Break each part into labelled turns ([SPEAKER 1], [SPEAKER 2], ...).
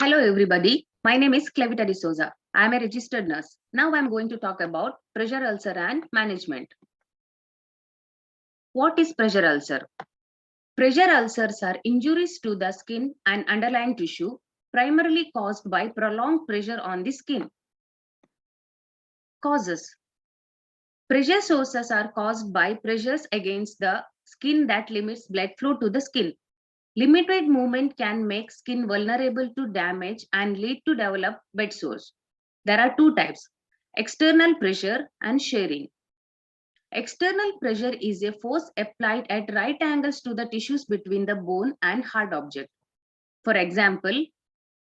[SPEAKER 1] Hello, everybody. My name is Clevita de Souza. I am a registered nurse. Now I am going to talk about pressure ulcer and management. What is pressure ulcer? Pressure ulcers are injuries to the skin and underlying tissue, primarily caused by prolonged pressure on the skin. Causes. Pressure sources are caused by pressures against the skin that limits blood flow to the skin. Limited movement can make skin vulnerable to damage and lead to develop bed sores. There are two types, external pressure and shearing. External pressure is a force applied at right angles to the tissues between the bone and hard object. For example,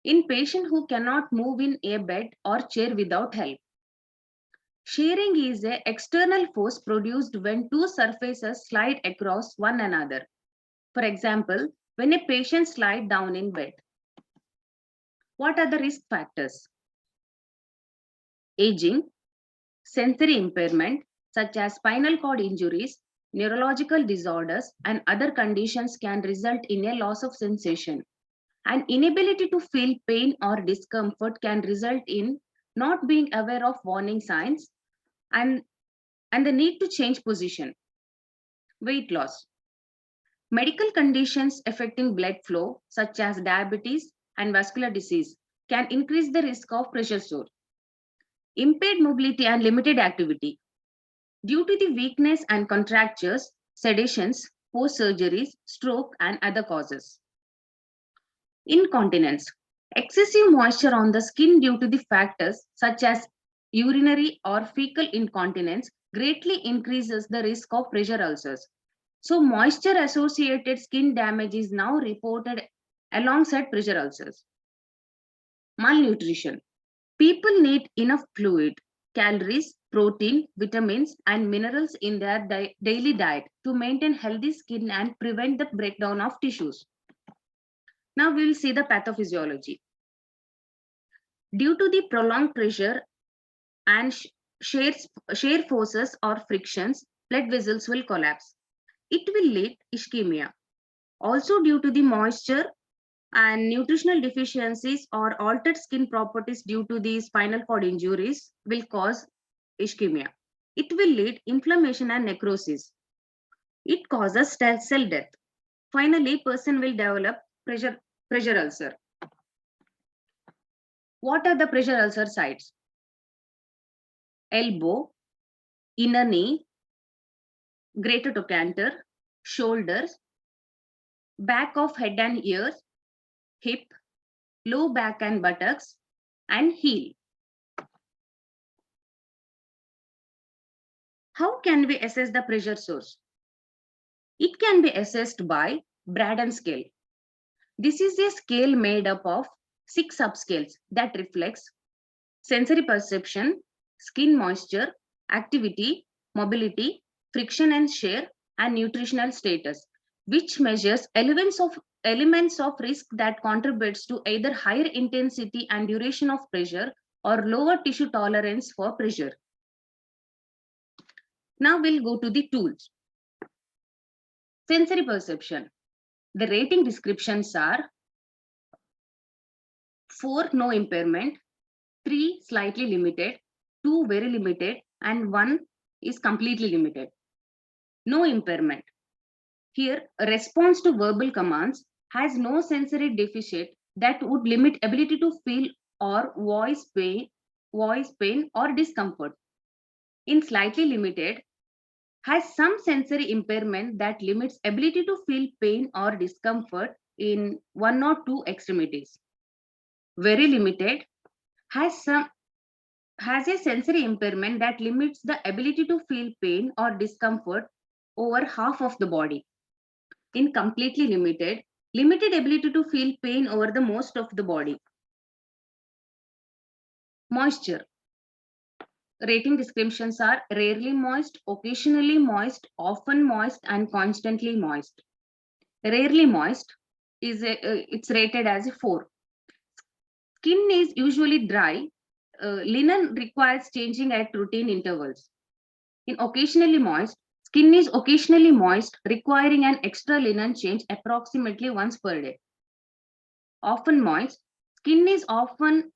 [SPEAKER 1] in patient who cannot move in a bed or chair without help. Shearing is an external force produced when two surfaces slide across one another. For example, when a patient slides down in bed. What are the risk factors? Aging, sensory impairment such as spinal cord injuries, neurological disorders, and other conditions can result in a loss of sensation. An inability to feel pain or discomfort can result in not being aware of warning signs and the need to change position. Weight loss. Medical conditions affecting blood flow, such as diabetes and vascular disease, can increase the risk of pressure sore. Impaired mobility and limited activity. Due to the weakness and contractures, sedations, post-surgeries, stroke, and other causes. Incontinence. Excessive moisture on the skin due to the factors such as urinary or fecal incontinence greatly increases the risk of pressure ulcers. So moisture-associated skin damage is now reported alongside pressure ulcers. Malnutrition. People need enough fluid, calories, protein, vitamins, and minerals in their daily diet to maintain healthy skin and prevent the breakdown of tissues. Now we will see the pathophysiology. Due to the prolonged pressure and shear forces or frictions, blood vessels will collapse. It will lead ischemia. Also due to the moisture and nutritional deficiencies or altered skin properties due to the spinal cord injuries will cause ischemia. It will lead inflammation and necrosis. It causes cell death. Finally, person will develop pressure ulcer. What are the pressure ulcer sites? Elbow, inner knee, greater trochanter, shoulders, back of head and ears, hip, low back and buttocks, and heel. How can we assess the pressure source? It can be assessed by Braden scale. This is a scale made up of 6 subscales that reflects sensory perception, skin moisture, activity, mobility, friction and shear, and nutritional status, which measures elements of risk that contributes to either higher intensity and duration of pressure or lower tissue tolerance for pressure. Now we'll go to the tools. Sensory perception. The rating descriptions are 4 no impairment, 3 slightly limited, 2 very limited, and 1 is completely limited. No impairment. Here, a response to verbal commands has no sensory deficit that would limit ability to feel or voice pain or discomfort. In slightly limited, has some sensory impairment that limits ability to feel pain or discomfort in 1 or 2 extremities. Very limited has a sensory impairment that limits the ability to feel pain or discomfort over half of the body. In completely limited ability to feel pain over the most of the body. Moisture. Rating descriptions are rarely moist, occasionally moist, often moist, and constantly moist. Rarely moist it's rated as a 4. Skin is usually dry. Linen requires changing at routine intervals. In occasionally moist, skin is occasionally moist, requiring an extra linen change approximately once per day. Often moist, Skin is often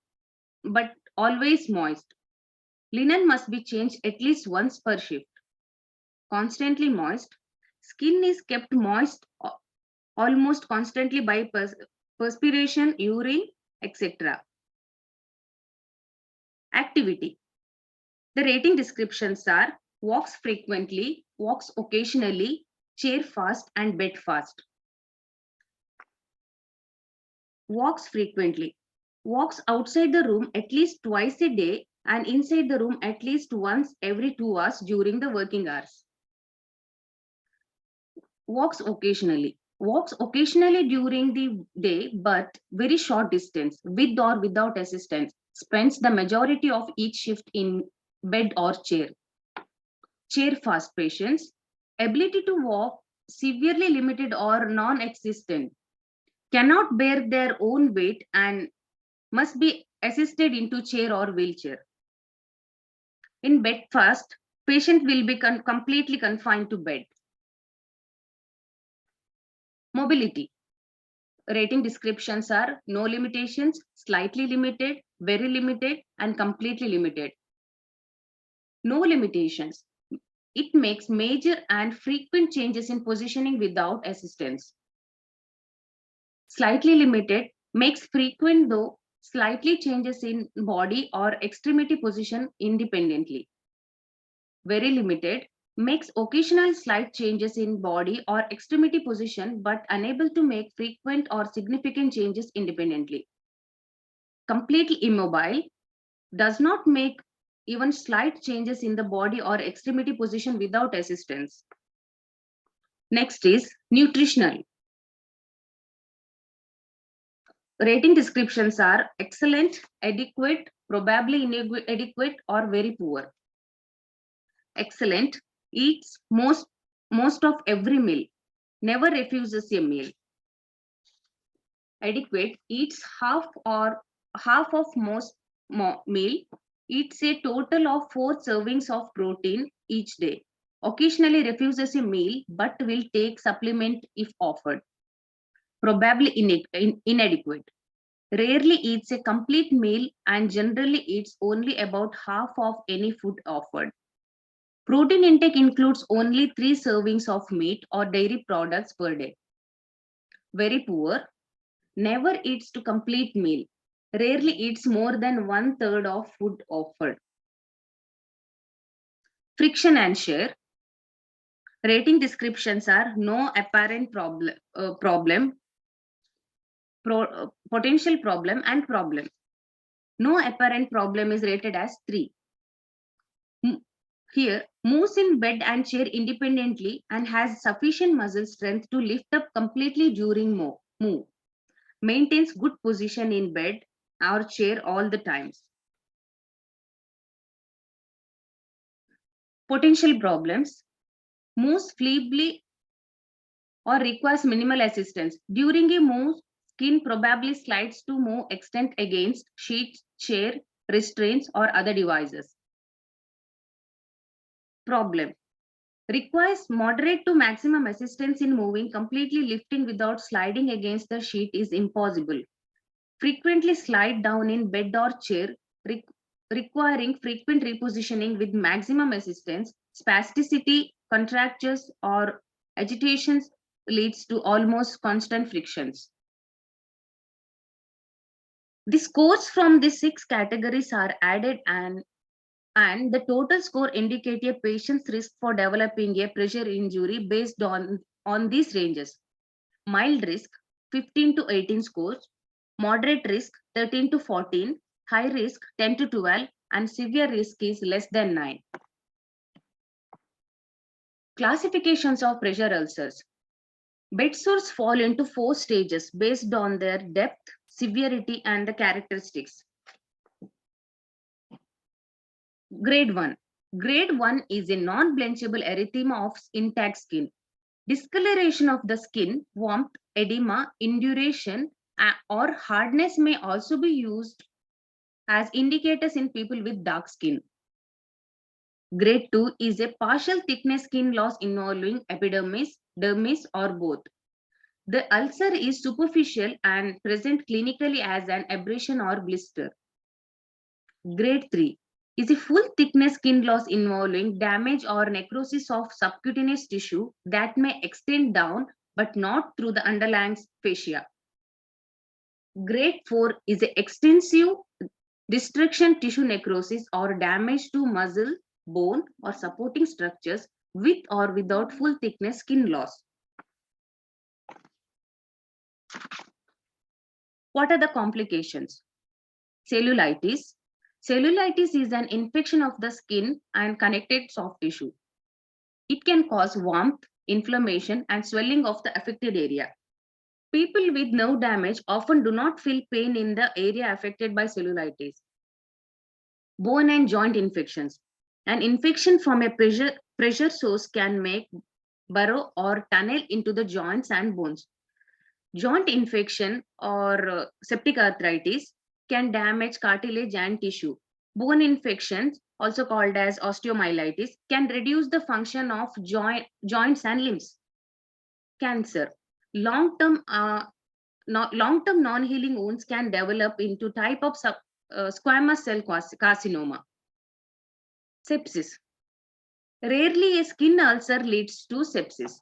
[SPEAKER 1] but always moist. Linen must be changed at least once per shift. Constantly moist. Skin is kept moist almost constantly by perspiration, urine, etc. Activity. The rating descriptions are walks frequently, walks occasionally, chair fast, and bed fast. Walks frequently. Walks outside the room at least twice a day and inside the room at least once every 2 hours during the working hours. Walks occasionally. Walks occasionally during the day, but very short distance, with or without assistance. Spends the majority of each shift in bed or chair. Chair fast patients. Ability to walk severely limited or non existent. Cannot bear their own weight and must be assisted into chair or wheelchair. In bed fast, patient will be completely confined to bed. Mobility. Rating descriptions are no limitations, slightly limited, very limited, and completely limited. No limitations. It makes major and frequent changes in positioning without assistance. Slightly limited makes frequent though slightly changes in body or extremity position independently. Very limited makes occasional slight changes in body or extremity position but unable to make frequent or significant changes independently. Completely immobile does not make even slight changes in the body or extremity position without assistance. Next is nutritional. Rating descriptions are excellent, adequate, probably inadequate, or very poor. Excellent, eats most of every meal, never refuses a meal. Adequate, eats half of most meal, eats a total of 4 servings of protein each day. Occasionally refuses a meal but will take supplement if offered. Probably inadequate. Rarely eats a complete meal and generally eats only about half of any food offered. Protein intake includes only 3 servings of meat or dairy products per day. Very poor. Never eats to complete meal. Rarely eats more than 1/3 of food offered. Friction and shear. Rating descriptions are no apparent potential problem, and problem. No apparent problem is rated as 3. Here, moves in bed and chair independently and has sufficient muscle strength to lift up completely during move. Maintains good position in bed or chair all the times. Potential problems. Moves feebly or requires minimal assistance. During a move, skin probably slides to move extent against sheets, chair, restraints, or other devices. Problem. Requires moderate to maximum assistance in moving. Completely lifting without sliding against the sheet is impossible. Frequently slide down in bed or chair, requiring frequent repositioning with maximum assistance. Spasticity, contractures, or agitations leads to almost constant frictions. The scores from the 6 categories are added and the total score indicate a patient's risk for developing a pressure injury based on these ranges. Mild risk 15 to 18 scores, moderate risk 13 to 14, high risk 10 to 12, and severe risk is less than 9. Classifications of pressure ulcers. Bed sores fall into 4 stages based on their depth, severity, and the characteristics. Grade 1. Grade 1 is a non-blenchable erythema of intact skin. Discoloration of the skin, warmth, edema, induration, or hardness may also be used as indicators in people with dark skin. Grade 2 is a partial thickness skin loss involving epidermis, dermis, or both. The ulcer is superficial and present clinically as an abrasion or blister. Grade 3 is a full thickness skin loss involving damage or necrosis of subcutaneous tissue that may extend down but not through the underlying fascia. Grade 4 is a extensive destruction tissue necrosis or damage to muscle, bone, or supporting structures with or without full thickness skin loss. What are the complications? Cellulitis. Cellulitis is an infection of the skin and connected soft tissue. It can cause warmth, inflammation, and swelling of the affected area. People with nerve damage often do not feel pain in the area affected by cellulitis. Bone and joint infections. An infection from a pressure source can make burrow or tunnel into the joints and bones. Joint infection or septic arthritis can damage cartilage and tissue. Bone infections, also called as osteomyelitis, can reduce the function of joints and limbs. Cancer. Long-term long-term non-healing wounds can develop into type of squamous cell carcinoma. Sepsis. Rarely a skin ulcer leads to sepsis.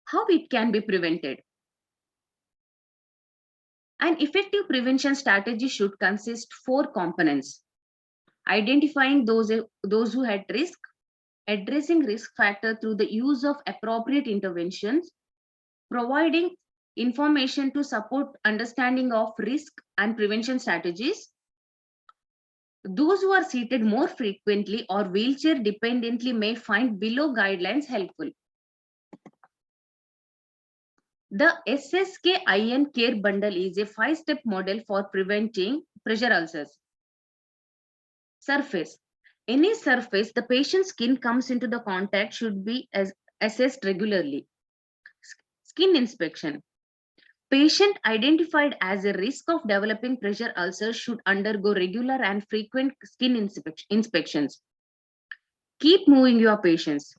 [SPEAKER 1] How it can be prevented? An effective prevention strategy should consist 4 components. Identifying those who had risk, addressing risk factor through the use of appropriate interventions, providing information to support understanding of risk and prevention strategies. Those who are seated more frequently or wheelchair dependently may find below guidelines helpful. The SSKIN Care Bundle is a 5-step model for preventing pressure ulcers. Surface. Any surface the patient's skin comes into the contact should be assessed regularly. Skin inspection. Patient identified as a risk of developing pressure ulcers should undergo regular and frequent skin inspections. Keep moving your patients.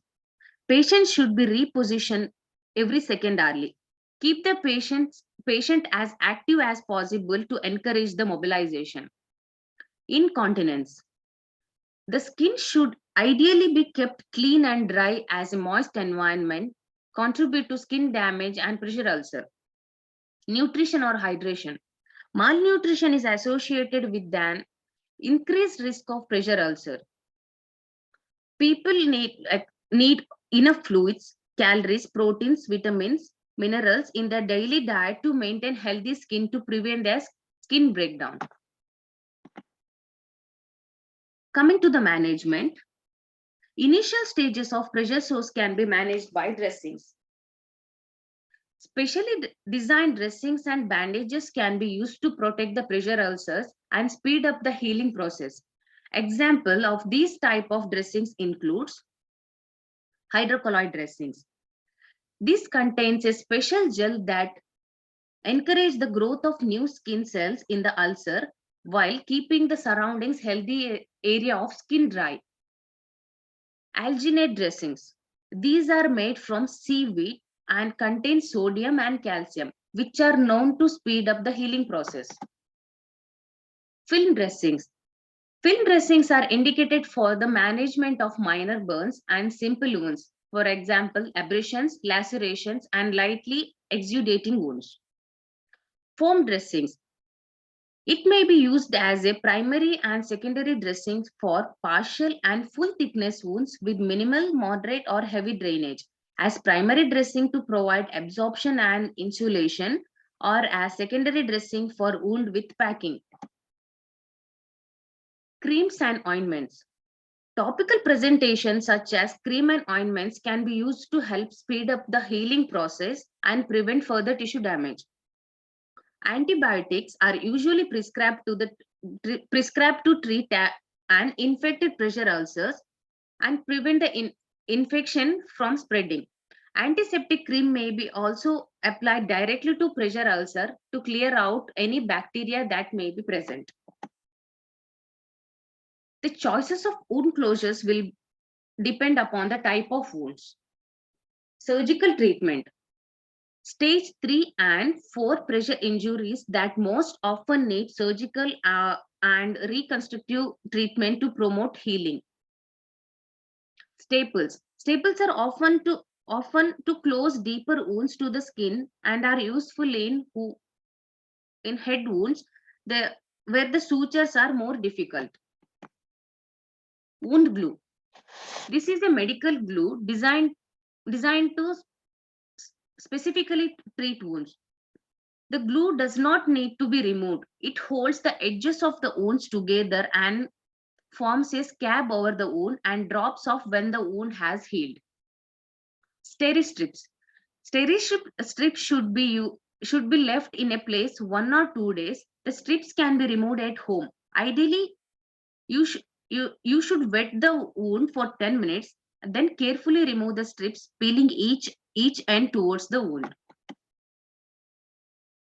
[SPEAKER 1] Patients should be repositioned every second hourly. Keep the patient as active as possible to encourage the mobilization. Incontinence. The skin should ideally be kept clean and dry as a moist environment contribute to skin damage and pressure ulcer. Nutrition or hydration. Malnutrition is associated with an increased risk of pressure ulcer. People need enough fluids, calories, proteins, vitamins, minerals in their daily diet to maintain healthy skin to prevent their skin breakdown. Coming to the management, initial stages of pressure sores can be managed by dressings. Specially designed dressings and bandages can be used to protect the pressure ulcers and speed up the healing process. Example of these type of dressings includes hydrocolloid dressings. This contains a special gel that encourages the growth of new skin cells in the ulcer while keeping the surroundings healthy area of skin dry. Alginate dressings. These are made from seaweed and contain sodium and calcium, which are known to speed up the healing process. Film dressings. Film dressings are indicated for the management of minor burns and simple wounds, for example, abrasions, lacerations, and lightly exudating wounds. Foam dressings. It may be used as a primary and secondary dressing for partial and full thickness wounds with minimal, moderate, or heavy drainage, as primary dressing to provide absorption and insulation, or as secondary dressing for wound with packing. Creams and ointments. Topical presentations such as cream and ointments can be used to help speed up the healing process and prevent further tissue damage. Antibiotics are usually prescribed to treat an infected pressure ulcers and prevent the infection from spreading. Antiseptic cream may be also applied directly to pressure ulcer to clear out any bacteria that may be present. The choices of wound closures will depend upon the type of wounds. Surgical treatment. Stage 3 and 4 pressure injuries that most often need surgical and reconstructive treatment to promote healing. Staples. Staples are often to close deeper wounds to the skin and are useful in head wounds where the sutures are more difficult. Wound glue. This is a medical glue designed to specifically treat wounds. The glue does not need to be removed. It holds the edges of the wounds together and forms a scab over the wound and drops off when the wound has healed. Steri strips. Strips should be left in a place 1 or 2 days. The strips can be removed at home. Ideally, you, sh- you should wet the wound for 10 minutes, and then carefully remove the strips, peeling each end towards the wound.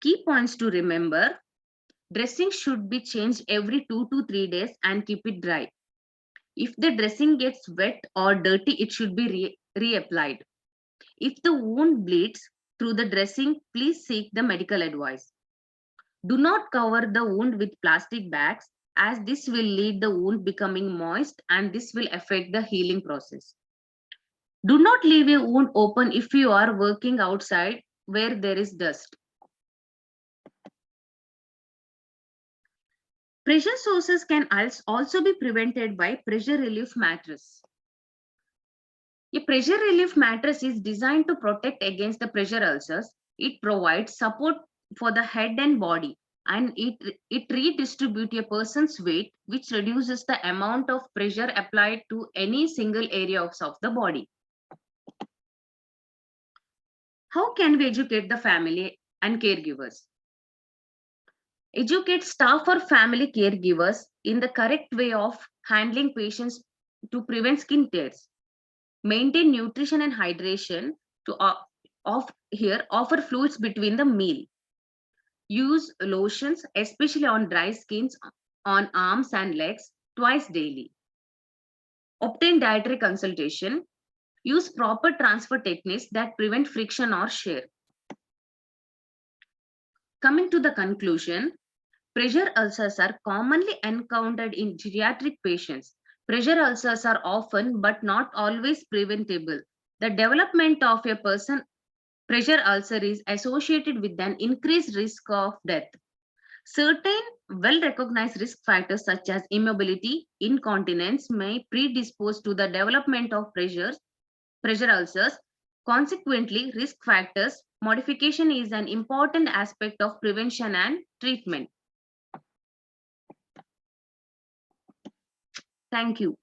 [SPEAKER 1] Key points to remember. Dressing should be changed every 2 to 3 days and keep it dry. If the dressing gets wet or dirty, it should be reapplied. If the wound bleeds through the dressing, please seek the medical advice. Do not cover the wound with plastic bags as this will lead the wound becoming moist and this will affect the healing process. Do not leave a wound open if you are working outside where there is dust. Pressure sources can also be prevented by pressure relief mattress. A pressure relief mattress is designed to protect against the pressure ulcers. It provides support for the head and body, and it redistributes a person's weight, which reduces the amount of pressure applied to any single area of the body. How can we educate the family and caregivers? Educate staff or family caregivers in the correct way of handling patients to prevent skin tears. Maintain nutrition and hydration to offer fluids between the meal. Use lotions, especially on dry skins on arms and legs, twice daily. Obtain dietary consultation. Use proper transfer techniques that prevent friction or shear. Coming to the conclusion, pressure ulcers are commonly encountered in geriatric patients. Pressure ulcers are often but not always preventable. The development of a person pressure ulcer is associated with an increased risk of death. Certain well-recognized risk factors such as immobility, incontinence may predispose to the development of pressure ulcers. Consequently, risk factors modification is an important aspect of prevention and treatment. Thank you.